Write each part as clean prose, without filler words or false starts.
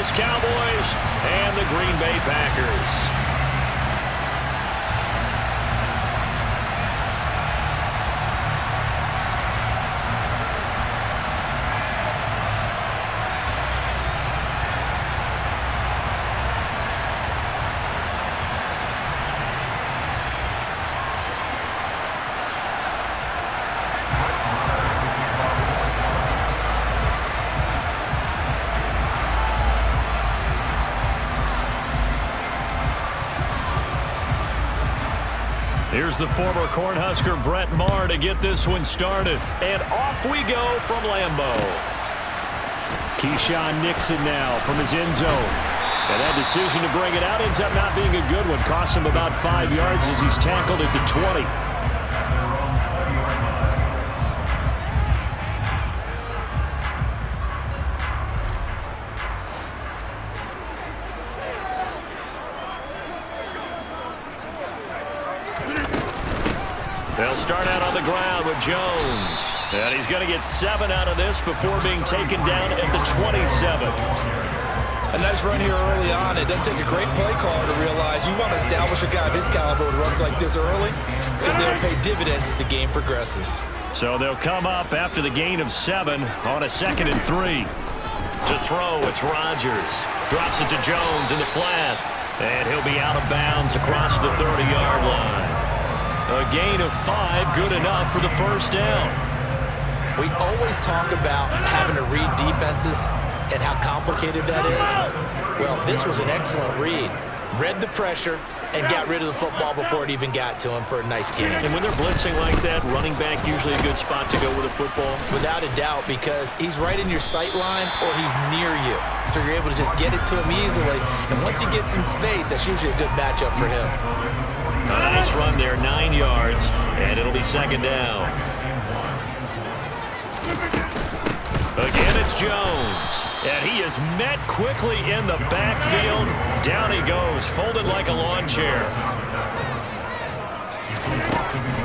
Dallas Cowboys and the Green Bay Packers. Here's the former Cornhusker Brett Maher to get this one started. And off we go from Lambeau. Keyshawn Nixon now from his end zone. And that decision to bring it out ends up not being a good one. Cost him about 5 yards as he's tackled at the 20. They'll start out on the ground with Jones. And he's going to get 7 out of this before being taken down at the 27. A nice run here early on. It doesn't take a great play caller to realize you want to establish a guy of his caliber who runs like this early because they'll pay dividends as the game progresses. So they'll come up after the gain of 7 on a 2nd and 3. To throw, it's Rodgers. Drops it to Jones in the flat. And he'll be out of bounds across the 30-yard line. A gain of 5, good enough for the first down. We always talk about having to read defenses and how complicated that is. Well, this was an excellent read. Read the pressure and got rid of the football before it even got to him for a nice game. And when they're blitzing like that, running back usually a good spot to go with a football? Without a doubt, because he's right in your sight line or he's near you. So you're able to just get it to him easily. And once he gets in space, that's usually a good matchup for him. A nice run there, 9 yards, and it'll be 2nd down. Again, it's Jones, and he is met quickly in the backfield. Down he goes, folded like a lawn chair.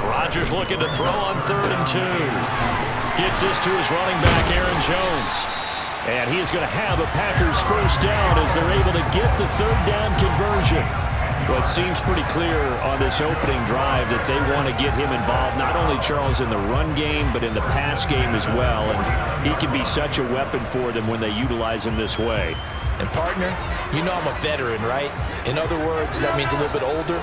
Rodgers looking to throw on 3rd and 2. Gets this to his running back, Aaron Jones. And he is going to have a Packers first down as they're able to get the 3rd down conversion. Well, it seems pretty clear on this opening drive that they want to get him involved, not only, Charles, in the run game, but in the pass game as well. And he can be such a weapon for them when they utilize him this way. And, partner, you know I'm a veteran, right? In other words, that means a little bit older.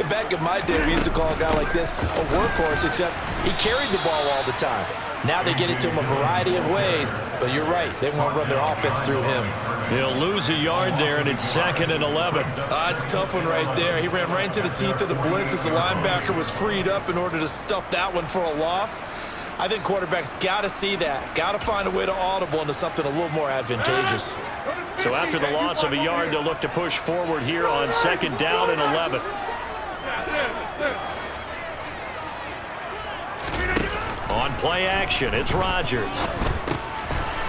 Back in my day, we used to call a guy like this a workhorse, except he carried the ball all the time. Now they get it to him a variety of ways, but you're right. They want to run their offense through him. He'll lose a yard there, and it's 2nd and 11. It's a tough one right there. He ran right into the teeth of the blitz as the linebacker was freed up in order to stuff that one for a loss. I think quarterbacks got to see that. Got to find a way to audible into something a little more advantageous. So after the loss of a yard, they'll look to push forward here on 2nd down and 11. On play action, it's Rodgers.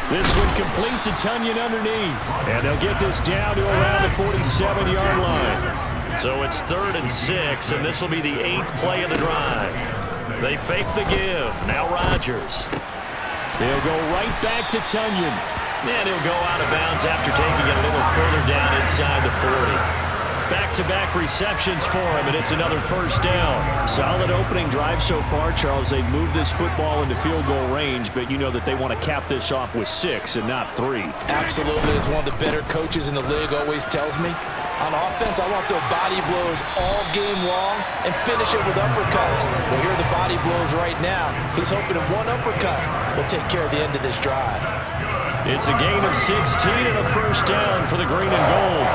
This one complete to Tunyon underneath. And they'll get this down to around the 47-yard line. So it's 3rd and 6, and this will be the 8th play of the drive. They fake the give. Now Rodgers. They'll go right back to Tunyon. And he'll go out of bounds after taking it a little further down inside the 40. Back-to-back receptions for him, and it's another first down. Solid opening drive so far, Charles. They've moved this football into field goal range, but you know that they want to cap this off with 6 and not 3. Absolutely. As one of the better coaches in the league always tells me, on offense, I want to throw body blows all game long and finish it with uppercuts. Well, here are the body blows right now. He's hoping that one uppercut will take care of the end of this drive. It's a gain of 16 and a first down for the green and gold.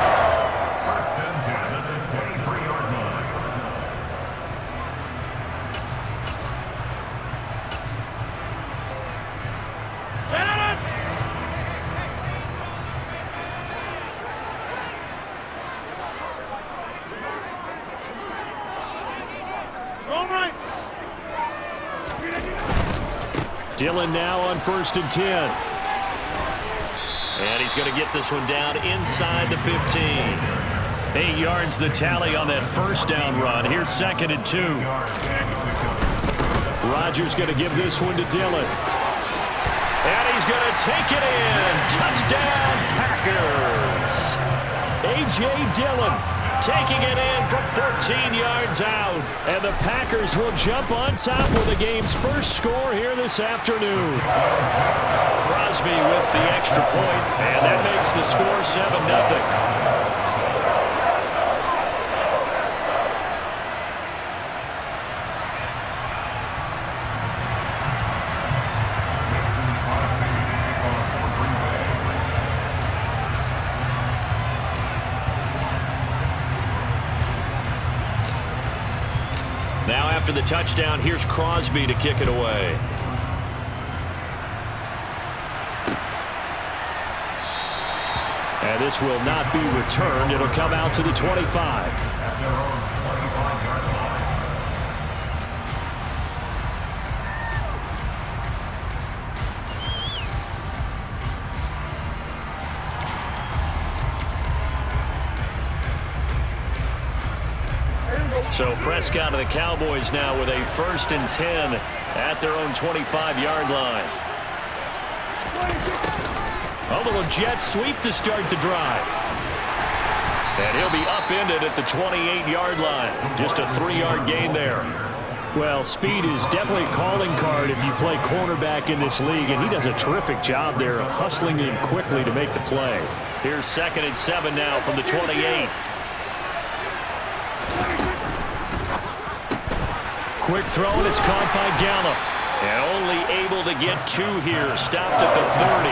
Dillon now on 1st and 10. And he's going to get this one down inside the 15. 8 yards the tally on that first down run. Here's 2nd and 2. Rodgers going to give this one to Dillon. And he's going to take it in. Touchdown, Packers. A.J. Dillon taking it in from 14 yards out. And the Packers will jump on top with the game's first score here this afternoon. Crosby with the extra point, and that makes the score 7-0. Now after the touchdown, here's Crosby to kick it away. And this will not be returned. It'll come out to the 25. So Prescott of the Cowboys now with a 1st and 10 at their own 25-yard line. A little jet sweep to start the drive. And he'll be upended at the 28-yard line. Just a 3-yard gain there. Well, speed is definitely a calling card if you play cornerback in this league, and he does a terrific job there of hustling in quickly to make the play. Here's 2nd and 7 now from the 28. Quick throw, and it's caught by Gallup. And only able to get 2 here. Stopped at the 30.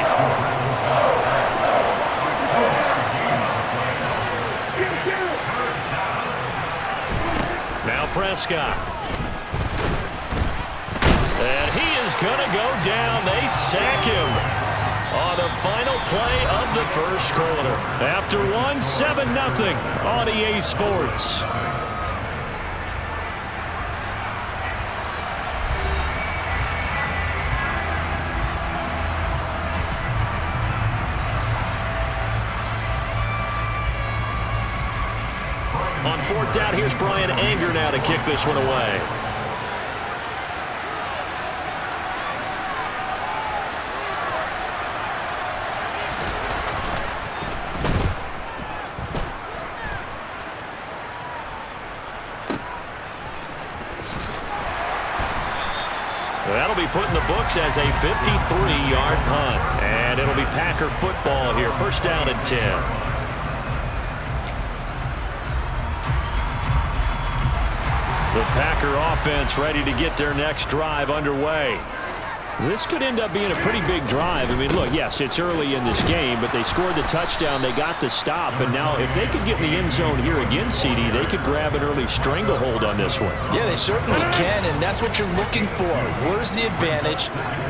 Now Prescott. And he is going to go down. They sack him on the final play of the first quarter. After one, 7-0 on EA Sports. On 4th down, here's Brian Anger now to kick this one away. That'll be put in the books as a 53-yard punt. And it'll be Packer football here. 1st down and 10. The Packer offense ready to get their next drive underway. This could end up being a pretty big drive. I mean, look, yes, it's early in this game, but they scored the touchdown, they got the stop, and now if they could get in the end zone here again, CD, they could grab an early stranglehold on this one. Yeah, they certainly can, and that's what you're looking for. Where's the advantage?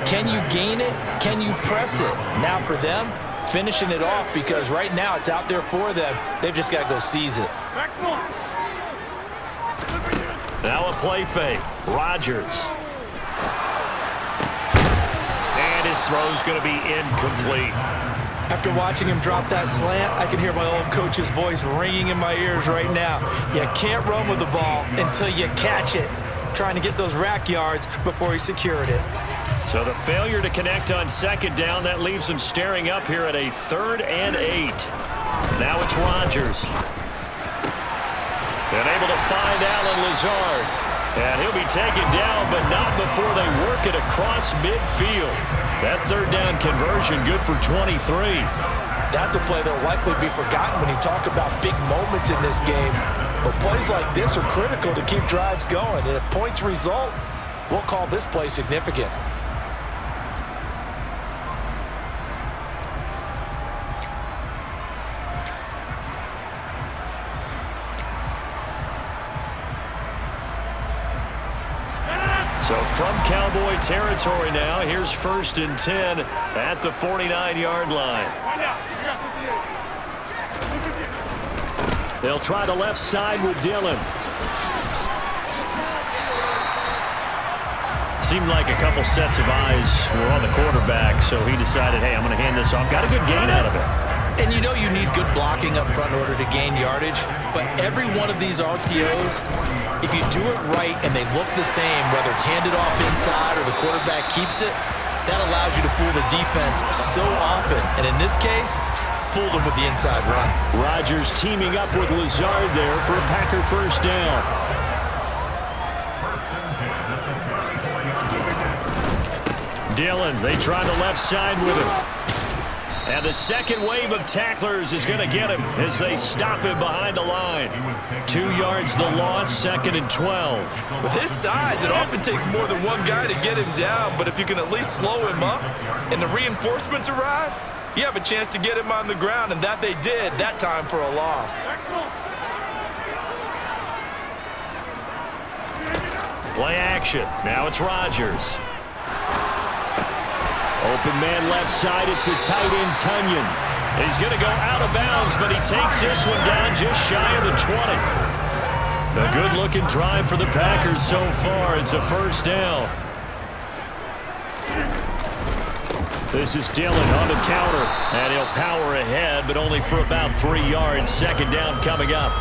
Can you gain it? Can you press it? Now for them, finishing it off, because right now it's out there for them. They've just got to go seize it. Now a play fake. Rodgers. And his throw's going to be incomplete. After watching him drop that slant, I can hear my old coach's voice ringing in my ears right now. You can't run with the ball until you catch it. Trying to get those rack yards before he secured it. So the failure to connect on 2nd down, that leaves him staring up here at a 3rd and 8. Now it's Rodgers. And able to find Allen Lazard. And he'll be taken down, but not before they work it across midfield. That 3rd down conversion good for 23. That's a play that will likely be forgotten when you talk about big moments in this game. But plays like this are critical to keep drives going. And if points result, we'll call this play significant. So from Cowboy territory now, here's 1st and 10 at the 49-yard line. They'll try the left side with Dillon. Seemed like a couple sets of eyes were on the quarterback, so he decided, hey, I'm going to hand this off. Got a good gain out of it. And you know you need good blocking up front in order to gain yardage, but every one of these RPOs, if you do it right and they look the same, whether it's handed off inside or the quarterback keeps it, that allows you to fool the defense so often. And in this case, fooled him with the inside run. Rodgers teaming up with Lazard there for a Packer first down. Dillon, they try the left side with him. And the second wave of tacklers is going to get him as they stop him behind the line. 2 yards the loss, 2nd and 12. With his size, it often takes more than one guy to get him down, but if you can at least slow him up and the reinforcements arrive, you have a chance to get him on the ground, and that they did, that time for a loss. Play action. Now it's Rodgers. Open man left side. It's the tight end, Tunyon. He's going to go out of bounds, but he takes this one down just shy of the 20. A good-looking drive for the Packers so far. It's a first down. This is Dillon on the counter, and he'll power ahead, but only for about 3 yards. Second down coming up.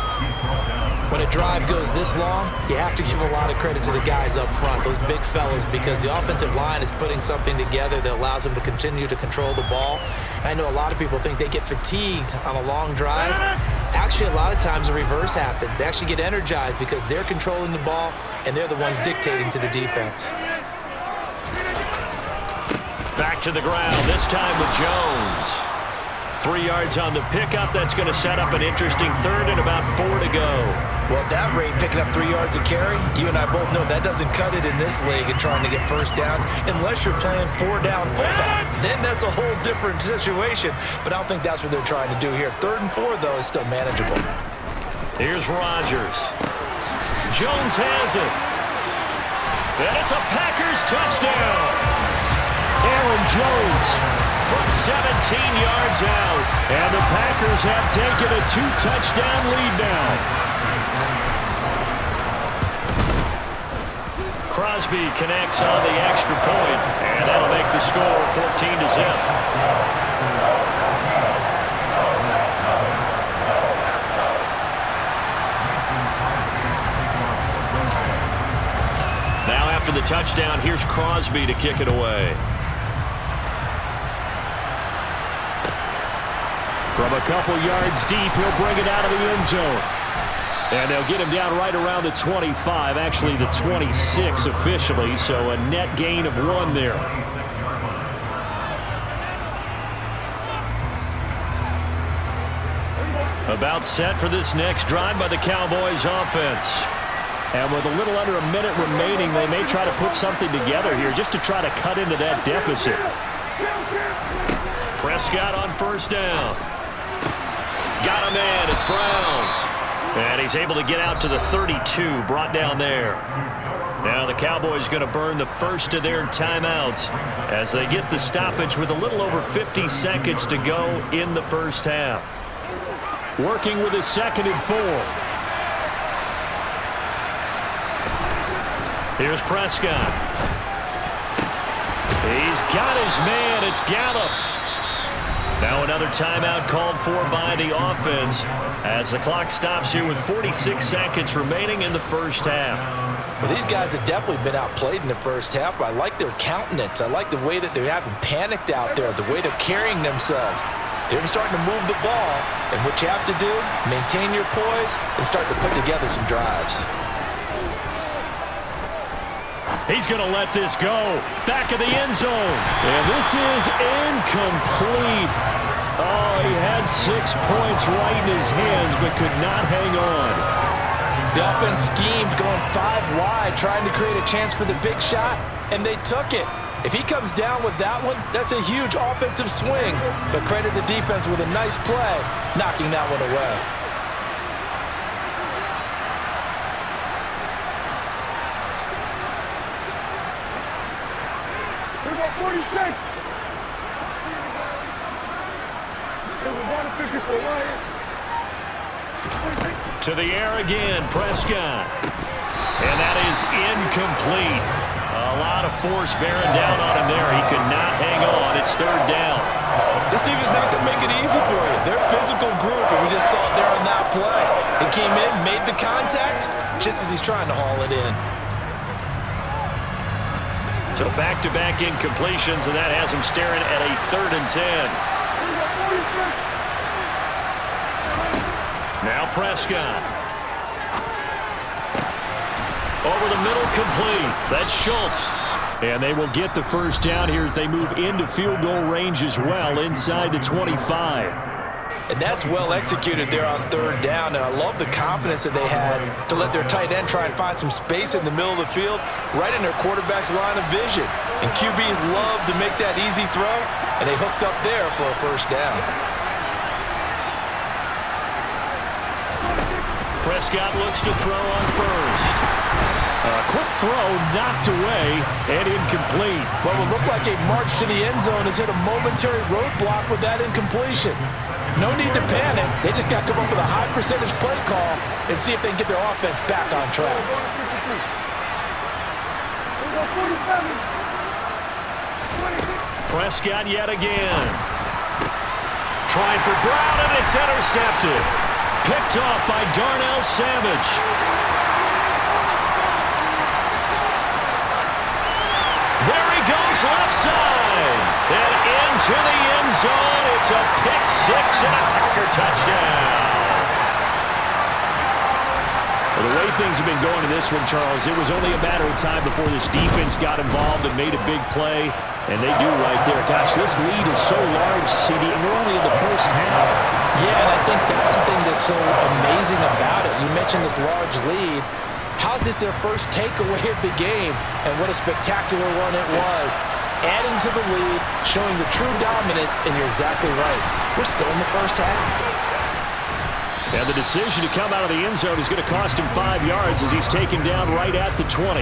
When a drive goes this long, you have to give a lot of credit to the guys up front, those big fellas, because the offensive line is putting something together that allows them to continue to control the ball. I know a lot of people think they get fatigued on a long drive. Actually, a lot of times the reverse happens. They actually get energized because they're controlling the ball, and they're the ones dictating to the defense. Back to the ground, this time with Jones. 3 yards on the pickup. That's going to set up an interesting third and about 4 to go. Well, at that rate, picking up 3 yards a carry, you and I both know that doesn't cut it in this league and trying to get first downs unless you're playing 4-down football. Then that's a whole different situation, but I don't think that's what they're trying to do here. 3rd and 4, though, is still manageable. Here's Rodgers. Jones has it. And it's a Packers touchdown. Aaron Jones from 17 yards out. And the Packers have taken a 2-touchdown lead now. Crosby connects on the extra point, and that'll make the score 14-0. Now after the touchdown, here's Crosby to kick it away. From a couple yards deep, he'll bring it out of the end zone. And they'll get him down right around the 25, actually the 26 officially, so a net gain of 1 there. About set for this next drive by the Cowboys offense. And with a little under a minute remaining, they may try to put something together here just to try to cut into that deficit. Prescott on first down. Got a man, it's Brown. And he's able to get out to the 32, brought down there. Now the Cowboys going to burn the first of their timeouts as they get the stoppage with a little over 50 seconds to go in the first half. Working with his 2nd and 4. Here's Prescott. He's got his man, it's Gallup. Now another timeout called for by the offense as the clock stops here with 46 seconds remaining in the first half. Well, these guys have definitely been outplayed in the first half. I like their countenance. I like the way that they haven't panicked out there, the way they're carrying themselves. They're starting to move the ball, and what you have to do, maintain your poise and start to put together some drives. He's going to let this go. Back of the end zone. And this is incomplete. Oh, he had 6 points right in his hands, but could not hang on. The offense schemed, going 5 wide, trying to create a chance for the big shot, and they took it. If he comes down with that one, that's a huge offensive swing. But credit the defense with a nice play, knocking that one away. To the air again, Prescott. And that is incomplete. A lot of force bearing down on him there. He could not hang on. It's 3rd down. This team is not going to make it easy for you. They're a physical group, and we just saw it there on that play. He came in, made the contact, just as he's trying to haul it in. So back-to-back incompletions, and that has him staring at a 3rd and 10. Now Prescott. Over the middle, complete. That's Schultz. And they will get the first down here as they move into field goal range as well, inside the 25. And that's well executed there on third down, and I love the confidence that they had to let their tight end try and find some space in the middle of the field, right in their quarterback's line of vision. And QBs love to make that easy throw, and they hooked up there for a first down. Prescott looks to throw on first. A quick throw knocked away and incomplete. What would look like a march to the end zone has hit a momentary roadblock with that incompletion. No need to panic. They just got to come up with a high percentage play call and see if they can get their offense back on track. Prescott yet again. Trying for Brown, and it's intercepted. Picked off by Darnell Savage. There he goes, left side. And into the end zone. It's a pick six and a Packer touchdown. Well, the way things have been going in this one, Charles, it was only a matter of time before this defense got involved and made a big play. And they do right there. Gosh, this lead is so large, CD, and we're only in the first half. Yeah, and I think that's the thing that's so amazing about it. You mentioned this large lead. How's this their first takeaway of the game? And what a spectacular one it was. Adding to the lead, showing the true dominance, and you're exactly right. We're still in the first half. And the decision to come out of the end zone is going to cost him 5 yards as he's taken down right at the 20.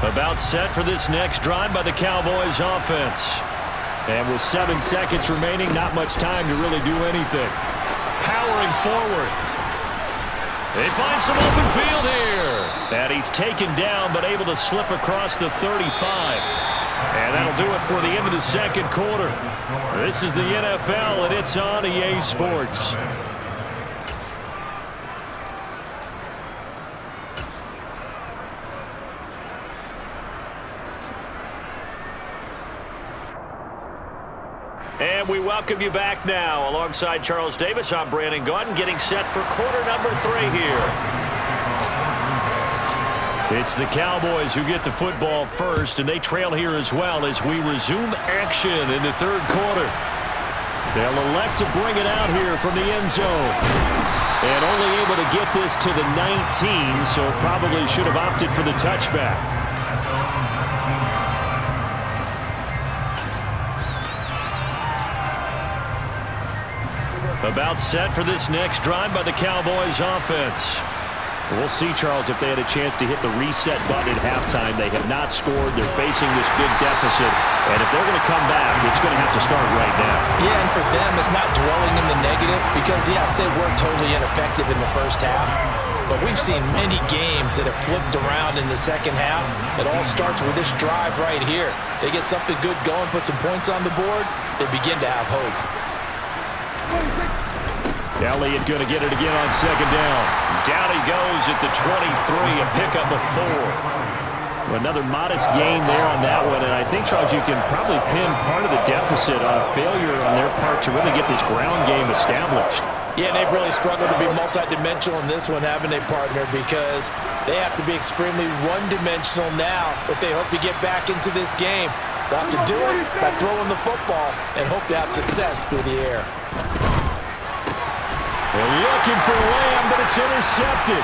About set for this next drive by the Cowboys offense. And with 7 seconds remaining, not much time to really do anything. Powering forward. They find some open field here. And he's taken down but able to slip across the 35. And that'll do it for the end of the second quarter. This is the NFL and it's on EA Sports. And we welcome you back now. Alongside Charles Davis, I'm Brandon Gaudin, getting set for quarter number 3 here. It's the Cowboys who get the football first, and they trail here as well as we resume action in the third quarter. They'll elect to bring it out here from the end zone. And only able to get this to the 19, so probably should have opted for the touchback. About set for this next drive by the Cowboys offense. We'll see, Charles, if they had a chance to hit the reset button at halftime. They have not scored. They're facing this big deficit. And if they're going to come back, it's going to have to start right now. Yeah, and for them, it's not dwelling in the negative because, yes, they were totally ineffective in the first half. But we've seen many games that have flipped around in the second half. It all starts with this drive right here. They get something good going, put some points on the board, they begin to have hope. Elliott going to get it again on second down. Down he goes at the 23, a pickup of 4. Another modest gain there on that one, and I think, Charles, you can probably pin part of the deficit on a failure on their part to really get this ground game established. Yeah, and they've really struggled to be multidimensional in this one, haven't they, partner? Because they have to be extremely one-dimensional now if they hope to get back into this game. They'll have to do it by throwing the football and hope to have success through the air. They're looking for Lamb, but it's intercepted.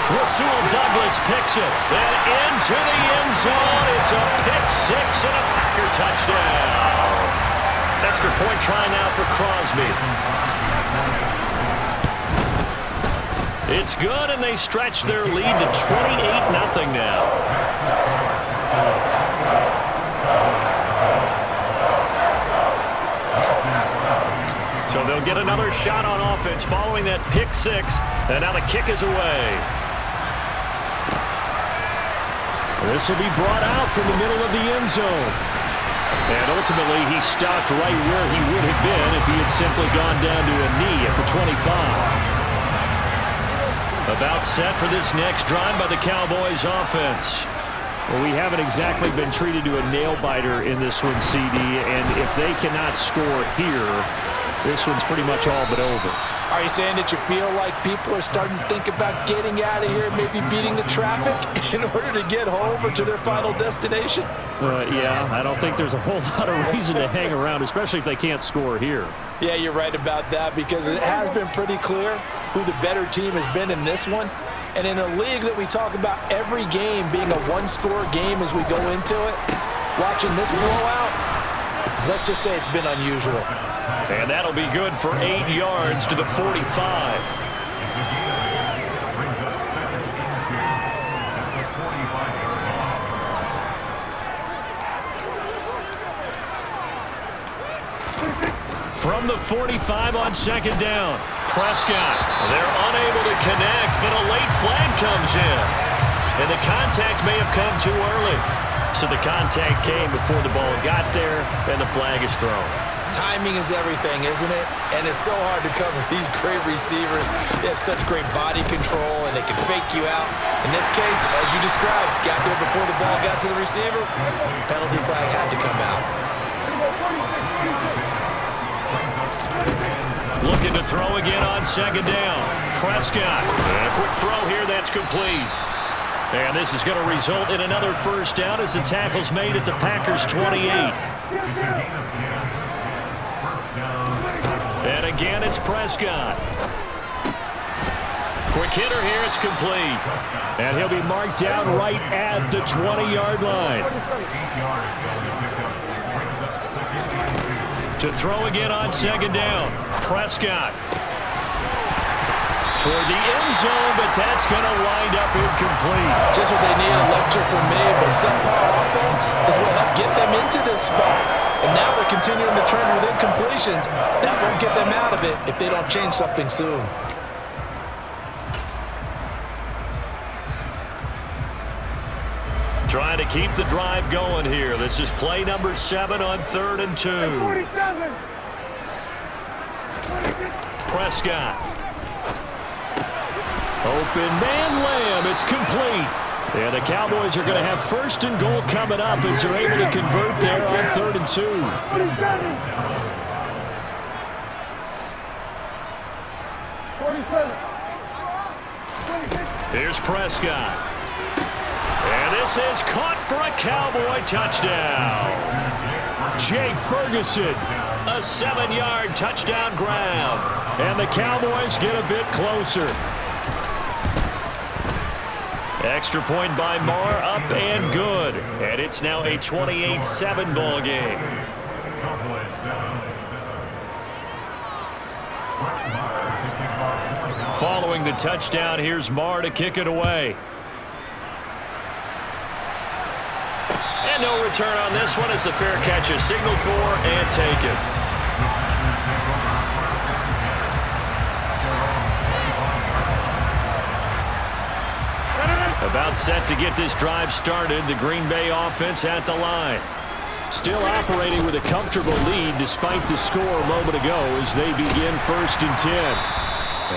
Rasul Douglas picks it. Then into the end zone. It's a pick 6 and a Packer touchdown. Extra point try now for Crosby. It's good, and they stretch their lead to 28-0 now. So they'll get another shot on offense following that pick 6, and now the kick is away. This will be brought out from the middle of the end zone. And ultimately, he stopped right where he would have been if he had simply gone down to a knee at the 25. About set for this next drive by the Cowboys offense. Well, we haven't exactly been treated to a nail-biter in this one, CD, and if they cannot score here, this one's pretty much all but over. Are you saying that you feel like people are starting to think about getting out of here, maybe beating the traffic in order to get home or to their final destination? Yeah, I don't think there's a whole lot of reason to hang around, especially if they can't score here. Yeah, you're right about that because it has been pretty clear who the better team has been in this one. And in a league that we talk about every game being a one-score game as we go into it, watching this blowout, let's just say it's been unusual. And that'll be good for 8 yards to the 45. From the 45 on second down, Prescott. They're unable to connect, but a late flag comes in. And the contact may have come too early. So the contact came before the ball got there, and the flag is thrown. Timing is everything, isn't it? And it's so hard to cover these great receivers. They have such great body control, and they can fake you out. In this case, as you described, got there before the ball got to the receiver. Penalty flag had to come out. Looking to throw again on second down. Prescott. And a quick throw here that's complete. And this is going to result in another first down as the tackle's made at the Packers' 28. And again, it's Prescott. Quick hitter here, it's complete. And he'll be marked down right at the 20-yard line. To throw again on second down, Prescott. Toward the end zone, but that's going to wind up incomplete. Just what they need, a lecture from me, but subpar offense is what helped get them into this spot. And now they're continuing the trend with incompletions. That won't get them out of it if they don't change something soon. Trying to keep the drive going here. This is play number 7 on 3rd and 2. Prescott. Open man Lamb. It's complete. And the Cowboys are going to have 1st and goal coming up as they're able to convert there on 3rd and 2. Here's Prescott. And this is caught for a Cowboy touchdown. Jake Ferguson. A 7-yard touchdown grab. And the Cowboys get a bit closer. Extra point by Marr, up and good. And it's now a 28-7 ball game. Following the touchdown, here's Marr to kick it away. And no return on this one as the fair catch is signaled for and taken. About set to get this drive started, the Green Bay offense at the line. Still operating with a comfortable lead despite the score a moment ago as they begin 1st and 10.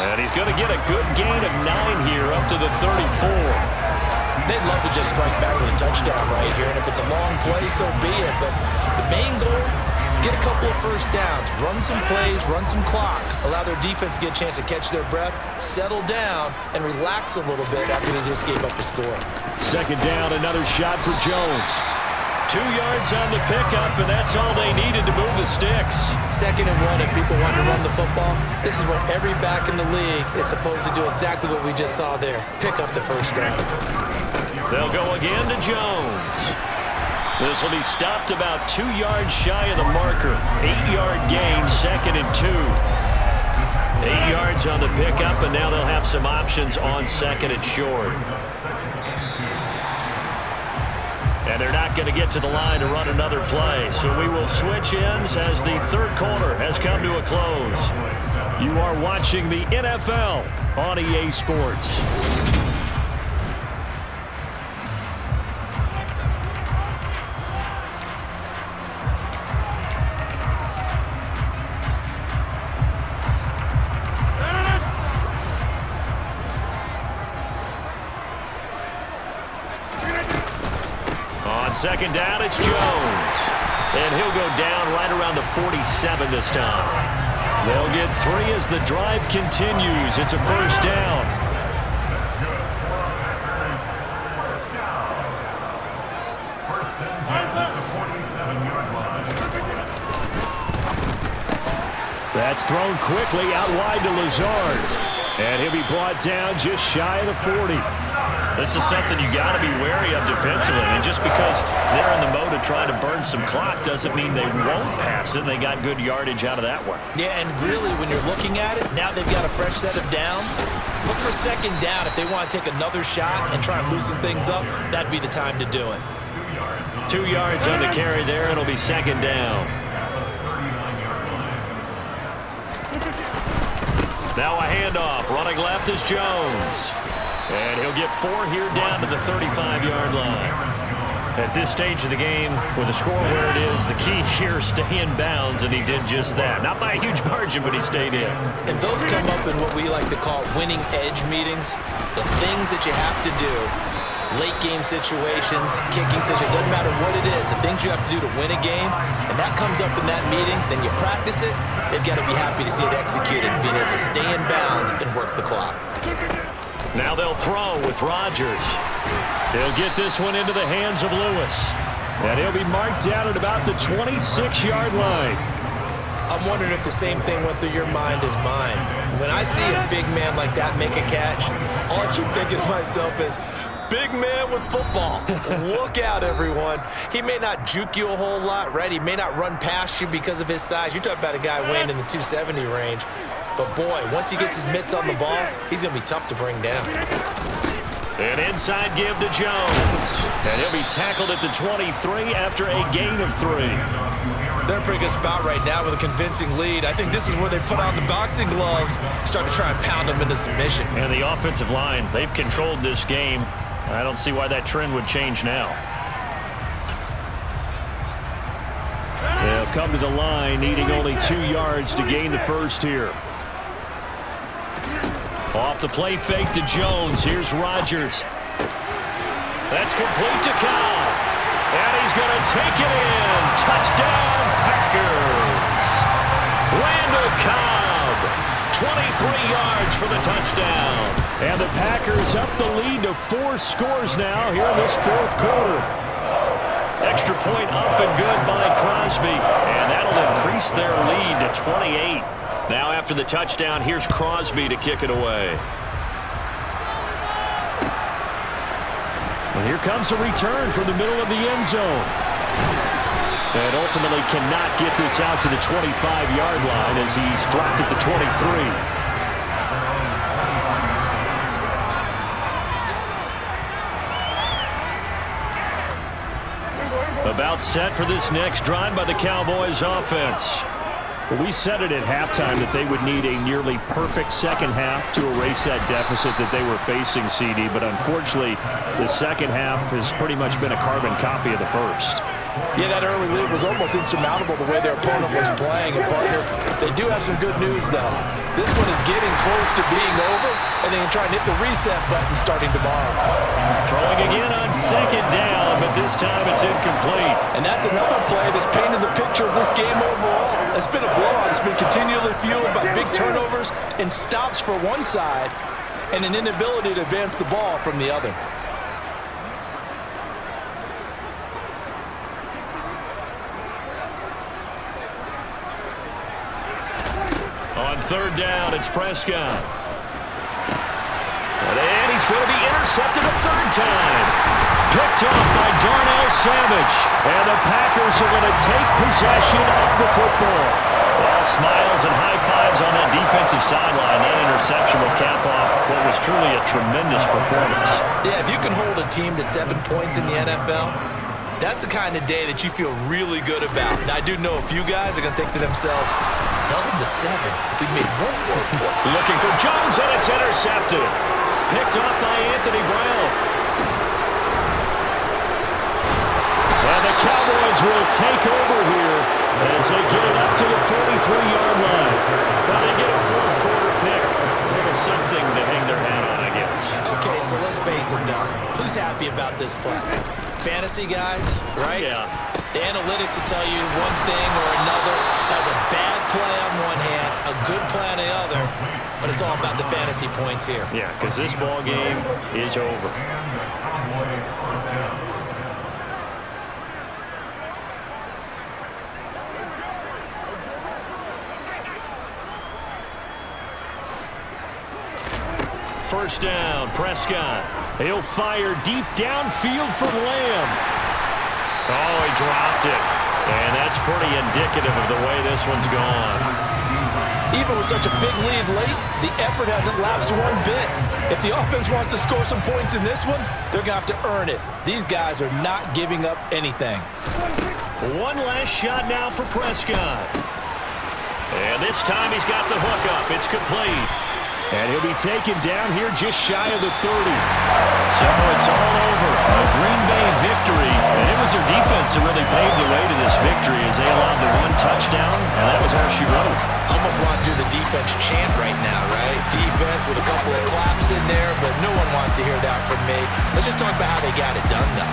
And he's going to get a good gain of 9 here up to the 34. They'd love to just strike back with a touchdown right here, and if it's a long play, so be it. But the main goal, get a couple of first downs, run some plays, run some clock, allow their defense to get a chance to catch their breath, settle down, and relax a little bit after they just gave up the score. Second down, another shot for Jones. 2 yards on the pickup, and that's all they needed to move the sticks. 2nd and 1, if people want to run the football, this is where every back in the league is supposed to do exactly what we just saw there, pick up the first down. They'll go again to Jones. This will be stopped about 2 yards shy of the marker. 8-yard gain, 2nd and 2. 8 yards on the pickup, and now they'll have some options on 2nd and short. And they're not going to get to the line to run another play. So we will switch ends as the 3rd quarter has come to a close. You are watching the NFL on EA Sports. second down, it's Jones. And he'll go down right around the 47 this time. They'll get 3 as the drive continues. It's a first down. That's thrown quickly out wide to Lazard. And he'll be brought down just shy of the 40. This is something you got to be wary of defensively. And just because they're in the mode of trying to burn some clock doesn't mean they won't pass it. They got good yardage out of that one. Yeah, and really, when you're looking at it, now they've got a fresh set of downs. Look for second down. If they want to take another shot and try and loosen things up, that'd be the time to do it. 2 yards on the carry there. It'll be second down. Now a handoff. Running left is Jones. And he'll get 4 here down to the 35-yard line. At this stage of the game, with the score where it is, the key here is stay in bounds, and he did just that. Not by a huge margin, but he stayed in. And those come up in what we like to call winning edge meetings. The things that you have to do, late game situations, kicking situations, doesn't matter what it is, the things you have to do to win a game, and that comes up in that meeting, then you practice it, they've got to be happy to see it executed, being able to stay in bounds and work the clock. Now they'll throw with Rodgers. He'll get this one into the hands of Lewis. And he'll be marked down at about the 26-yard line. I'm wondering if the same thing went through your mind as mine. When I see a big man like that make a catch, all I keep thinking to myself is, big man with football. Look out, everyone. He may not juke you a whole lot, right? He may not run past you because of his size. You're talking about a guy weighing in the 270 range. But, boy, once he gets his mitts on the ball, he's going to be tough to bring down. An inside give to Jones. And he'll be tackled at the 23 after a gain of 3. They're in a pretty good spot right now with a convincing lead. I think this is where they put on the boxing gloves, start to try and pound them into submission. And the offensive line, they've controlled this game. I don't see why that trend would change now. They'll come to the line, needing only 2 yards to gain the first here. Off the play fake to Jones. Here's Rodgers. That's complete to Cobb. And he's going to take it in. Touchdown, Packers. Randall Cobb. 23 yards for the touchdown. And the Packers up the lead to 4 scores now here in this fourth quarter. Extra point up and good by Crosby. And that'll increase their lead to 28. Now after the touchdown, here's Crosby to kick it away. And here comes a return from the middle of the end zone. And ultimately cannot get this out to the 25-yard line as he's dropped at the 23. About set for this next drive by the Cowboys offense. Well, we said it at halftime that they would need a nearly perfect second half to erase that deficit that they were facing, CD. But unfortunately, the second half has pretty much been a carbon copy of the first. Yeah, that early lead was almost insurmountable the way their opponent was playing. And, partner, they do have some good news, though. This one is getting close to being over, and they can try and hit the reset button starting tomorrow. Throwing again on second down, but this time it's incomplete. And that's another play that's painted the picture of this game overall. It's been a blowout. It's been continually fueled by big turnovers and stops for one side and an inability to advance the ball from the other. On third down, it's Prescott. And he's going to be intercepted a third time. Picked off by Darnell Savage. And the Packers are going to take possession of the football. All smiles and high fives on that defensive sideline. That interception will cap off what was truly a tremendous performance. Yeah, if you can hold a team to 7 points in the NFL, that's the kind of day that you feel really good about. And I do know a few guys are going to think to themselves, held them to 7 if we made one more point. Looking for Jones, and it's intercepted. Picked off by Anthony Brown. And the Cowboys will take over here as they get it up to the 43-yard line. Well, they get a fourth quarter pick. A little something to hang their hat on, I guess. Okay, so let's face it, though. Who's happy about this play? fantasy guys, right? Yeah. The analytics will tell you one thing or another. That's a bad play on one hand, a good play on the other, but it's all about the fantasy points here. Yeah, because this ball game is over. First down, Prescott. He'll fire deep downfield from Lamb. Oh, he dropped it. And that's pretty indicative of the way this one's gone. Even with such a big lead late, the effort hasn't lapsed one bit. If the offense wants to score some points in this one, they're going to have to earn it. These guys are not giving up anything. One last shot now for Prescott. And this time he's got the hook up. It's complete. And he'll be taken down here just shy of the 30. So it's all over. A Green Bay victory. And it was their defense that really paved the way to this victory as they allowed the one touchdown, and that was all she wrote. Almost want to do the defense chant right now, right? Defense with a couple of claps in there, but no one wants to hear that from me. Let's just talk about how they got it done, though.